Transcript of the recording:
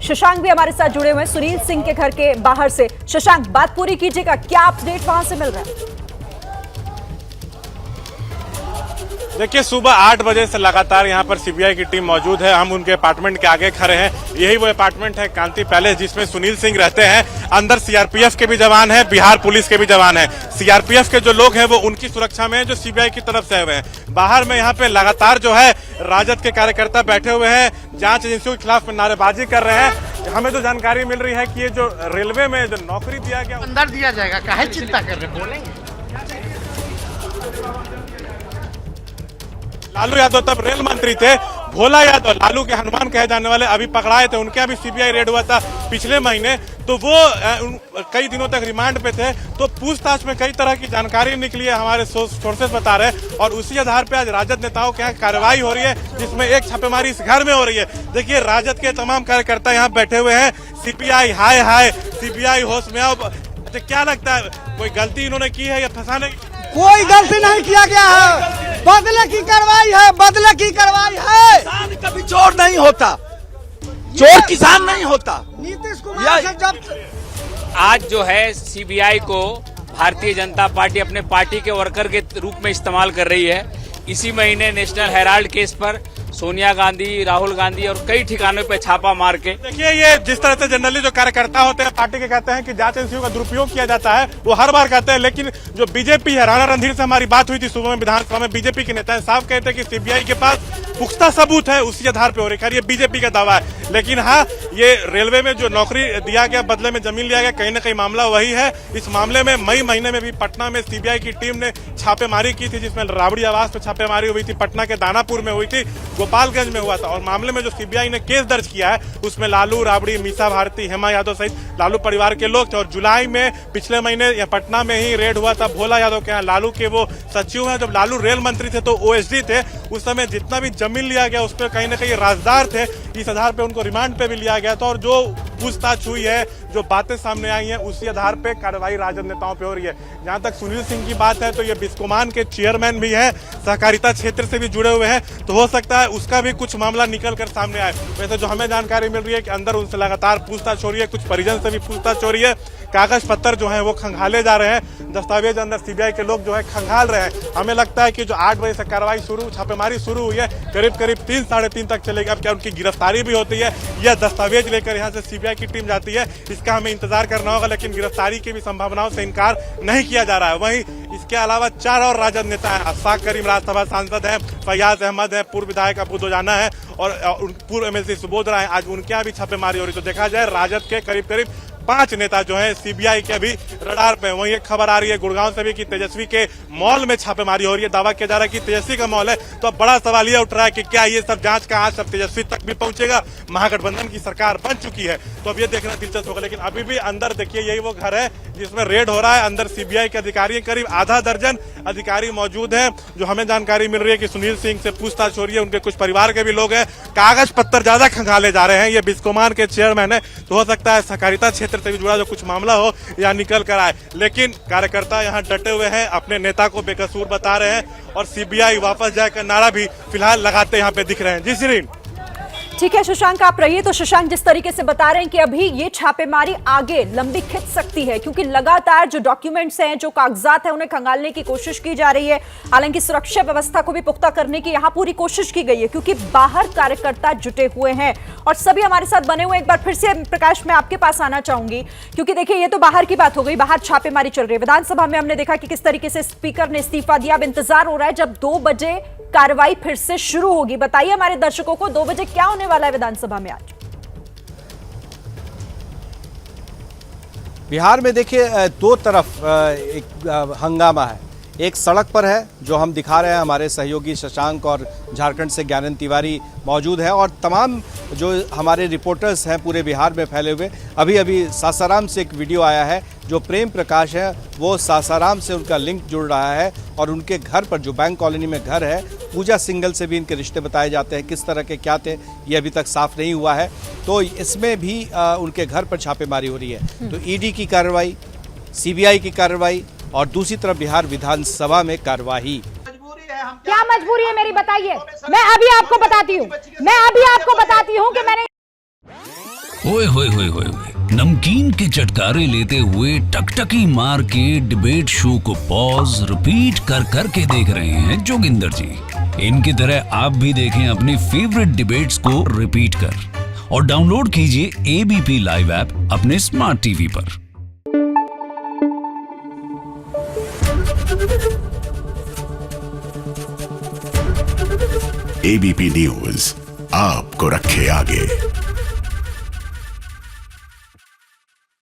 शशांक भी हमारे साथ जुड़े हुए हैं सुनील सिंह के घर के बाहर से। शशांक, बात पूरी कीजिएगा, क्या अपडेट वहां से मिल रहा है? देखिए, सुबह 8 बजे से लगातार यहाँ पर सीबीआई की टीम मौजूद है। हम उनके अपार्टमेंट के आगे खड़े हैं। यही वो अपार्टमेंट है कांति पैलेस, जिसमें सुनील सिंह रहते हैं। अंदर सीआरपीएफ के भी जवान हैं, बिहार पुलिस के भी जवान हैं। सीआरपीएफ के जो लोग हैं वो उनकी सुरक्षा में हैं, जो सीबीआई की तरफ से आए हुए हैं। बाहर में यहाँ पे लगातार जो है राजद के कार्यकर्ता बैठे हुए हैं, जांच एजेंसियों के खिलाफ नारेबाजी कर रहे हैं। हमें जो जानकारी मिल रही है कि ये जो रेलवे में जो नौकरी दिया गया अंदर दिया जाएगा, काहे चिंता कर रहे, बोलेंगे। लालू यादव तब रेल मंत्री थे, भोला यादव लालू के हनुमान कहे जाने वाले अभी पकड़ाए थे। उनके अभी सीबीआई रेड हुआ था पिछले महीने, तो वो कई दिनों तक रिमांड पे थे। तो पूछताछ में कई तरह की जानकारी निकली है, हमारे सोर्सेस बता रहे हैं, और उसी आधार पे आज राजद नेताओं के यहाँ कार्रवाई हो रही है, जिसमें एक छापेमारी इस घर में हो रही है। देखिए, राजद के तमाम कार्यकर्ता यहाँ बैठे हुए हैं। सीपीआई हाय हाय, सीबीआई होश में आओ। अच्छा, क्या लगता है, कोई गलती इन्होंने की है या फंसाने? कोई गलती नहीं किया गया है, बदले की कार्रवाई है, बदले की कार्रवाई है। किसान कभी चोर नहीं होता, चोर किसान नहीं होता। नीतीश कुमार से जब आज जो है सीबीआई को भारतीय जनता पार्टी अपने पार्टी के वर्कर के रूप में इस्तेमाल कर रही है। इसी महीने नेशनल हेराल्ड केस पर सोनिया गांधी, राहुल गांधी और कई ठिकानों पे छापा मार के, देखिए, ये जिस तरह से जनरली जो कार्यकर्ता होते हैं पार्टी के कहते हैं कि जांच एजेंसियों का दुरुपयोग किया जाता है, वो हर बार कहते हैं। लेकिन जो बीजेपी है, राणा रणधीर से हमारी बात हुई थी सुबह में विधानसभा में, बीजेपी के नेता साफ कहते हैं कि सीबीआई के पास पुख्ता सबूत है, उसी आधार पर हो रही है। ये बीजेपी का दावा है। लेकिन हाँ, ये रेलवे में जो नौकरी दिया गया, बदले में जमीन लिया गया, कहीं ना कहीं मामला वही है। इस मामले में मई महीने में भी पटना में सीबीआई की टीम ने छापेमारी की थी, जिसमें राबड़ी आवास पे छापेमारी हुई थी, पटना के दानापुर में हुई थी, गोपालगंज में हुआ था। और मामले में जो सीबीआई ने केस दर्ज किया है, उसमें लालू, राबड़ी, मीसा भारती, हेमा यादव सहित लालू परिवार के लोग थे। और जुलाई में पिछले महीने या पटना में ही रेड हुआ था भोला यादव के यहाँ। लालू के वो सचिव हैं, जब लालू रेल मंत्री थे तो ओएसडी थे। उस समय जितना भी जमीन लिया गया उस पर कहीं ना कहीं राजदार थे। इस आधार पर उनको रिमांड पे भी लिया गया था। और जो पूछताछ हुई है, जो बातें सामने आई हैं, उसी आधार पे कार्रवाई राजद नेताओं पे हो रही है। जहां तक सुनील सिंह की बात है, तो ये बिस्कोमान के चेयरमैन भी हैं, सहकारिता क्षेत्र से भी जुड़े हुए हैं, तो हो सकता है उसका भी कुछ मामला निकल कर सामने आए। वैसे जो हमें जानकारी मिल रही है कि अंदर उनसे लगातार पूछताछ हो रही है, कुछ परिजन से भी पूछताछ हो रही है। कागज पत्तर जो है वो खंगाले जा रहे हैं, दस्तावेज अंदर सीबीआई के लोग जो है खंगाल रहे हैं। हमें लगता है कि जो 8 बजे से कार्रवाई छापेमारी शुरू हुई है, करीब 3 साढ़े 3 तक चलेगी। अब क्या उनकी गिरफ्तारी भी होती है या दस्तावेज लेकर यहाँ से सीबीआई की टीम जाती है, इसका हमें इंतजार करना होगा। लेकिन गिरफ्तारी की भी संभावनाओं से इनकार नहीं किया जा रहा है। वहीं इसके अलावा 4 और राजद नेता हैं। अशफाक करीम राज्यसभा सांसद हैं, फैयाज अहमद है, पूर्व विधायक अबू दोजाना है, और पूर्व एमएलसी सुबोध राय। आज उनके यहाँ भी छापेमारी हो रही। तो देखा जाए, राजद के करीब 5 नेता जो है सीबीआई के अभी रडार पे। वहीं एक खबर आ रही है गुड़गांव से भी कि तेजस्वी के मॉल में छापेमारी हो रही है। दावा किया जा रहा है कि तेजस्वी का मॉल है। तो अब बड़ा सवाल यह उठ रहा है कि क्या ये सब जांच का आज सब तेजस्वी तक भी पहुंचेगा? महागठबंधन की सरकार बन चुकी है, तो अब ये देखना दिलचस्प होगा। लेकिन अभी भी अंदर देखिए, यही वो घर है जिसमें रेड हो रहा है। अंदर सीबीआई के अधिकारी, करीब आधा दर्जन अधिकारी मौजूद हैं। जो हमें जानकारी मिल रही है कि सुनील सिंह से पूछताछ हो रही है, उनके कुछ परिवार के भी लोग हैं। कागज पत्तर ज्यादा खंगाले जा रहे हैं। ये बिस्कोमान के चेयरमैन है, तो हो सकता है सहकारिता क्षेत्र से भी जुड़ा जो कुछ मामला हो या निकल कर आए। लेकिन कार्यकर्ता यहाँ डटे हुए हैं, अपने नेता को बेकसूर बता रहे हैं, और सीबीआई वापस जाए का नारा भी फिलहाल लगाते यहाँ पे दिख रहे हैं। जी श्रीन। ठीक है शशांक, आप रहिए। तो शशांक, जिस तरीके से बता रहे हैं कि अभी ये छापेमारी आगे लंबी खिंच सकती है, क्योंकि लगातार जो डॉक्यूमेंट्स हैं, जो कागजात हैं, उन्हें खंगालने की कोशिश की जा रही है। हालांकि सुरक्षा व्यवस्था को भी पुख्ता करने की यहाँ पूरी कोशिश की गई है, क्योंकि बाहर कार्यकर्ता जुटे हुए हैं और सभी हमारे साथ बने हुए। एक बार फिर से प्रकाश, मैं आपके पास आना चाहूंगी, क्योंकि देखिए, ये तो बाहर की बात हो गई, बाहर छापेमारी चल रही है। विधानसभा में हमने देखा कि किस तरीके से स्पीकर ने इस्तीफा दिया। अब इंतजार हो रहा है जब 2 बजे कार्रवाई फिर से शुरू होगी। बताइए हमारे दर्शकों को, 2 बजे क्या होने वाला है विधानसभा में आज? बिहार में देखिए, 2 तरफ एक हंगामा है। एक सड़क पर है, जो हम दिखा रहे हैं, हमारे सहयोगी शशांक और झारखंड से ज्ञानन तिवारी मौजूद है, और तमाम जो हमारे रिपोर्टर्स हैं पूरे बिहार में फैले हुए। अभी सासाराम से एक वीडियो आया है, जो प्रेम प्रकाश है वो सासाराम से उनका लिंक जुड़ रहा है, और उनके घर पर जो बैंक कॉलोनी में घर है, पूजा सिंगल से भी इनके रिश्ते बताए जाते हैं। किस तरह के क्या थे ये अभी तक साफ नहीं हुआ है। तो इसमें भी उनके घर पर छापेमारी हो रही है। तो ईडी की कार्रवाई, सीबीआई की कार्रवाई, और दूसरी तरफ बिहार विधानसभा में कार्यवाही। क्या मजबूरी है मेरी, बताइए। मैं अभी आपको बताती हूँ कि मैंने ओए होए होए होए होए, नमकीन के चटकारे लेते हुए टकटकी मार के डिबेट शो को पॉज रिपीट कर कर के देख रहे हैं जोगिंदर जी। इनकी तरह आप भी देखें अपनी फेवरेट डिबेट्स को रिपीट कर और डाउनलोड कीजिए एबीपी लाइव ऐप अपने स्मार्ट टीवी पर। एबीपी न्यूज आपको रखे आगे।